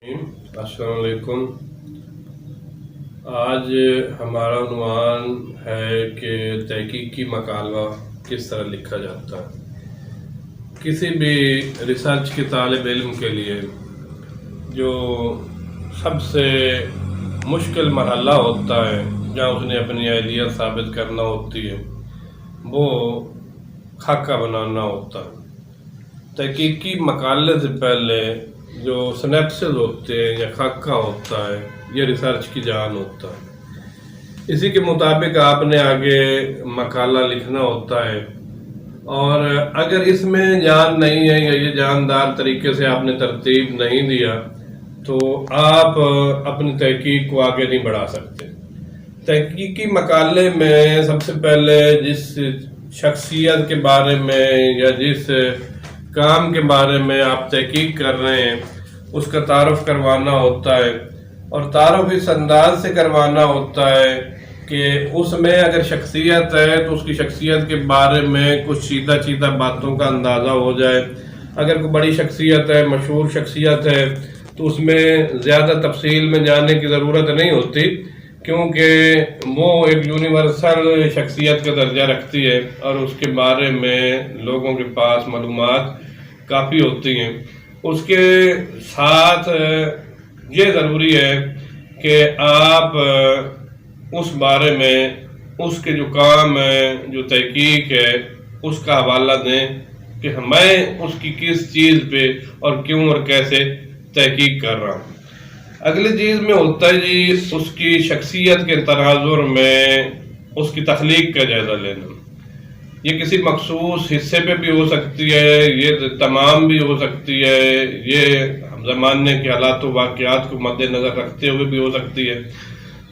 السلام علیکم۔ آج ہمارا عنوان ہے کہ تحقیقی مکالمہ کس طرح لکھا جاتا ہے۔ کسی بھی ریسرچ کے طالب علم کے لیے جو سب سے مشکل مرحلہ ہوتا ہے جہاں اس نے اپنی اہلیت ثابت کرنا ہوتی ہے وہ خاکہ بنانا ہوتا ہے۔ تحقیقی مقالے سے پہلے جو سنیپسز ہوتے ہیں یا خاکہ ہوتا ہے یہ ریسرچ کی جان ہوتا ہے۔ اسی کے مطابق آپ نے آگے مقالہ لکھنا ہوتا ہے، اور اگر اس میں جان نہیں ہے یا یہ جاندار طریقے سے آپ نے ترتیب نہیں دیا تو آپ اپنی تحقیق کو آگے نہیں بڑھا سکتے۔ تحقیقی مقالے میں سب سے پہلے جس شخصیت کے بارے میں یا جس کام کے بارے میں آپ تحقیق کر رہے ہیں اس کا تعارف کروانا ہوتا ہے، اور تعارف اس انداز سے کروانا ہوتا ہے کہ اس میں اگر شخصیت ہے تو اس کی شخصیت کے بارے میں کچھ چیدہ باتوں کا اندازہ ہو جائے۔ اگر کوئی بڑی شخصیت ہے، مشہور شخصیت ہے، تو اس میں زیادہ تفصیل میں جانے کی ضرورت نہیں ہوتی، کیونکہ وہ ایک یونیورسل شخصیت کا درجہ رکھتی ہے اور اس کے بارے میں لوگوں کے پاس معلومات کافی ہوتی ہیں۔ اس کے ساتھ یہ ضروری ہے کہ آپ اس بارے میں اس کے جو کام ہے، جو تحقیق ہے، اس کا حوالہ دیں کہ میں اس کی کس چیز پہ اور کیوں اور کیسے تحقیق کر رہا ہوں۔ اگلی چیز میں ہوتا ہے جی اس کی شخصیت کے تناظر میں اس کی تخلیق کا جائزہ لینا۔ یہ کسی مخصوص حصے پہ بھی ہو سکتی ہے، یہ تمام بھی ہو سکتی ہے، یہ زمانے کے حالات و واقعات کو مد نظر رکھتے ہوئے بھی ہو سکتی ہے۔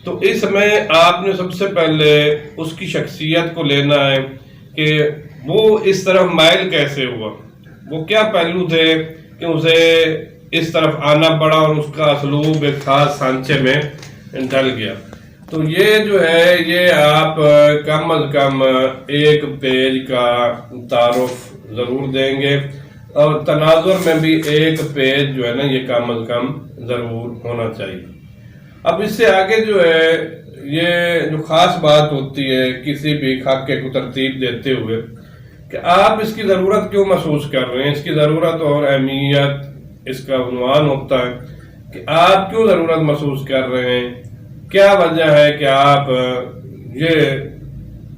تو اس میں آپ نے سب سے پہلے اس کی شخصیت کو لینا ہے کہ وہ اس طرف مائل کیسے ہوا، وہ کیا پہلو تھے کہ اسے اس طرف آنا پڑا اور اس کا اسلوب ایک خاص سانچے میں ڈل گیا۔ تو یہ جو ہے یہ آپ کم از کم ایک پیج کا تعارف ضرور دیں گے، اور تناظر میں بھی ایک پیج جو ہے نا یہ کم از کم ضرور ہونا چاہیے۔ اب اس سے آگے جو ہے یہ جو خاص بات ہوتی ہے کسی بھی خاکے کو ترتیب دیتے ہوئے کہ آپ اس کی ضرورت کیوں محسوس کر رہے ہیں، اس کی ضرورت اور اہمیت اس کا عنوان ہوتا ہے کہ آپ کیوں ضرورت محسوس کر رہے ہیں، کیا وجہ ہے کہ آپ یہ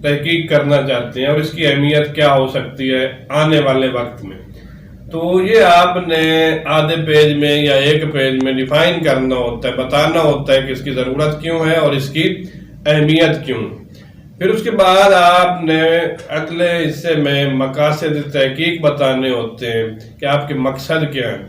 تحقیق کرنا چاہتے ہیں اور اس کی اہمیت کیا ہو سکتی ہے آنے والے وقت میں۔ تو یہ آپ نے آدھے پیج میں یا ایک پیج میں ڈیفائن کرنا ہوتا ہے، بتانا ہوتا ہے کہ اس کی ضرورت کیوں ہے اور اس کی اہمیت کیوں۔ پھر اس کے بعد آپ نے اگلے حصے میں مقاصد تحقیق بتانے ہوتے ہیں کہ آپ کے مقصد کیا ہیں،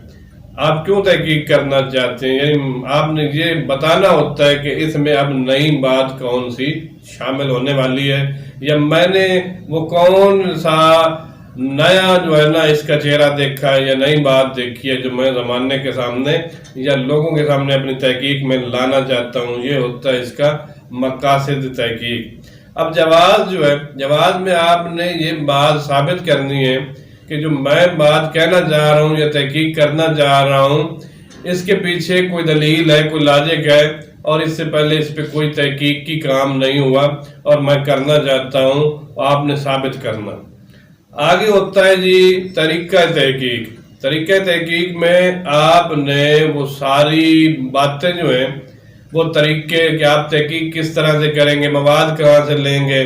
آپ کیوں تحقیق کرنا چاہتے ہیں، یعنی آپ نے یہ بتانا ہوتا ہے کہ اس میں اب نئی بات کون سی شامل ہونے والی ہے، یا میں نے وہ کون سا نیا جو ہے نا اس کا چہرہ دیکھا ہے یا نئی بات دیکھی ہے جو میں زمانے کے سامنے یا لوگوں کے سامنے اپنی تحقیق میں لانا چاہتا ہوں۔ یہ ہوتا ہے اس کا مقاصد تحقیق۔ اب جواز جو ہے، جواز میں آپ نے یہ بات ثابت کرنی ہے کہ جو میں بات کہنا چاہ رہا ہوں یا تحقیق کرنا چاہ رہا ہوں اس کے پیچھے کوئی دلیل ہے، کوئی لاجک ہے، اور اس سے پہلے اس پہ کوئی تحقیق کی کام نہیں ہوا اور میں کرنا چاہتا ہوں، آپ نے ثابت کرنا۔ آگے ہوتا ہے جی طریقہ تحقیق۔ طریقہ تحقیق میں آپ نے وہ ساری باتیں جو ہیں وہ طریقے کہ آپ تحقیق کس طرح سے کریں گے، مواد کہاں سے لیں گے،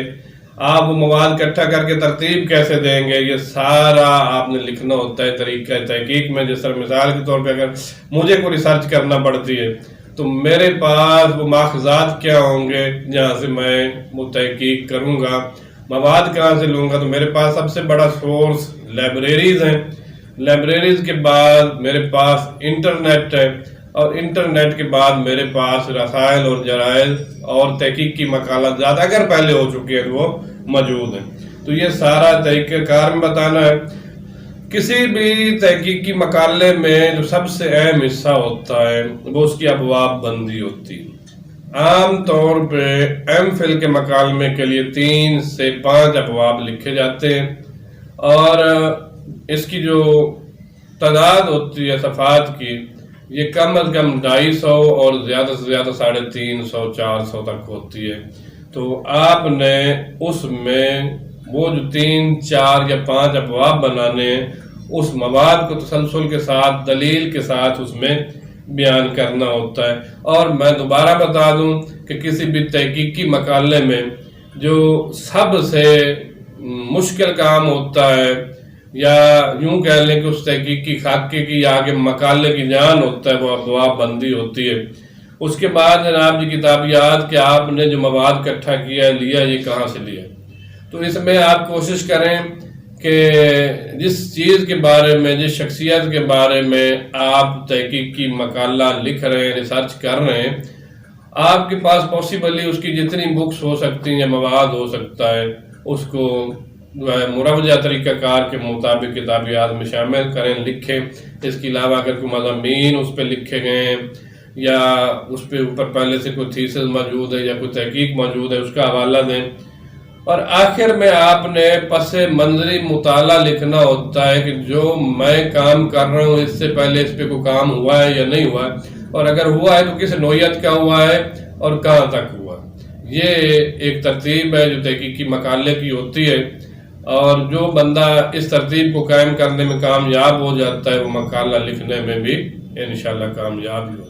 آپ وہ مواد اکٹھا کر کے ترتیب کیسے دیں گے، یہ سارا آپ نے لکھنا ہوتا ہے طریقہ تحقیق میں۔ جس طرح مثال کے طور پہ اگر مجھے کوئی ریسرچ کرنا پڑتی ہے تو میرے پاس وہ ماخذات کیا ہوں گے جہاں سے میں وہ تحقیق کروں گا، مواد کہاں سے لوں گا، تو میرے پاس سب سے بڑا سورس لائبریریز ہیں، لائبریریز کے بعد میرے پاس انٹرنیٹ ہے، اور انٹرنیٹ کے بعد میرے پاس رسائل اور جرائد اور تحقیقی مقالات زیادہ اگر پہلے ہو چکے ہیں وہ موجود ہیں۔ تو یہ سارا طریقہ کار میں بتانا ہے۔ کسی بھی تحقیقی مقالے میں جو سب سے اہم حصہ ہوتا ہے وہ اس کی ابواب بندی ہوتی ہے۔ عام طور پہ ایم فل کے مکالمے کے لیے 3 سے 5 ابواب لکھے جاتے ہیں، اور اس کی جو تعداد ہوتی ہے صفحات کی یہ کم از کم 250 اور زیادہ سے زیادہ 350 400 تک ہوتی ہے۔ تو آپ نے اس میں وہ جو 3 4 یا 5 ابواب بنانے ہیں، اس مواد کو تسلسل کے ساتھ، دلیل کے ساتھ اس میں بیان کرنا ہوتا ہے۔ اور میں دوبارہ بتا دوں کہ کسی بھی تحقیقی مقالے میں جو سب سے مشکل کام ہوتا ہے، یا یوں کہہ لیں کہ اس تحقیقی خاکے کی یا آگے مقالے کی جان ہوتا ہے، وہ ابواب بندی ہوتی ہے۔ اس کے بعد جناب جی کتابیات کہ آپ نے جو مواد اکٹھا کیا لیا، یہ کہاں سے لیا۔ تو اس میں آپ کوشش کریں کہ جس چیز کے بارے میں، جس شخصیت کے بارے میں آپ تحقیقی مقالہ لکھ رہے ہیں، ریسرچ کر رہے ہیں، آپ کے پاس پاسبلی اس کی جتنی بکس ہو سکتی ہیں یا مواد ہو سکتا ہے، اس کو مروجہ طریقہ کار کے مطابق کتابیات میں شامل کریں، لکھیں۔ اس کے علاوہ اگر کوئی مضامین اس پہ لکھے گئے ہیں یا اس پہ اوپر پہلے سے کوئی تھیسس موجود ہے یا کوئی تحقیق موجود ہے، اس کا حوالہ دیں۔ اور آخر میں آپ نے پس منظری مطالعہ لکھنا ہوتا ہے کہ جو میں کام کر رہا ہوں، اس سے پہلے اس پہ کوئی کام ہوا ہے یا نہیں ہوا ہے، اور اگر ہوا ہے تو کس نوعیت کا ہوا ہے اور کہاں تک ہوا ہے۔ یہ ایک ترتیب ہے جو تحقیقی مقالے کی ہوتی ہے، اور جو بندہ اس ترتیب کو قائم کرنے میں کامیاب ہو جاتا ہے، وہ مقالہ لکھنے میں بھی انشاءاللہ کامیاب ہی ہوتا ہے۔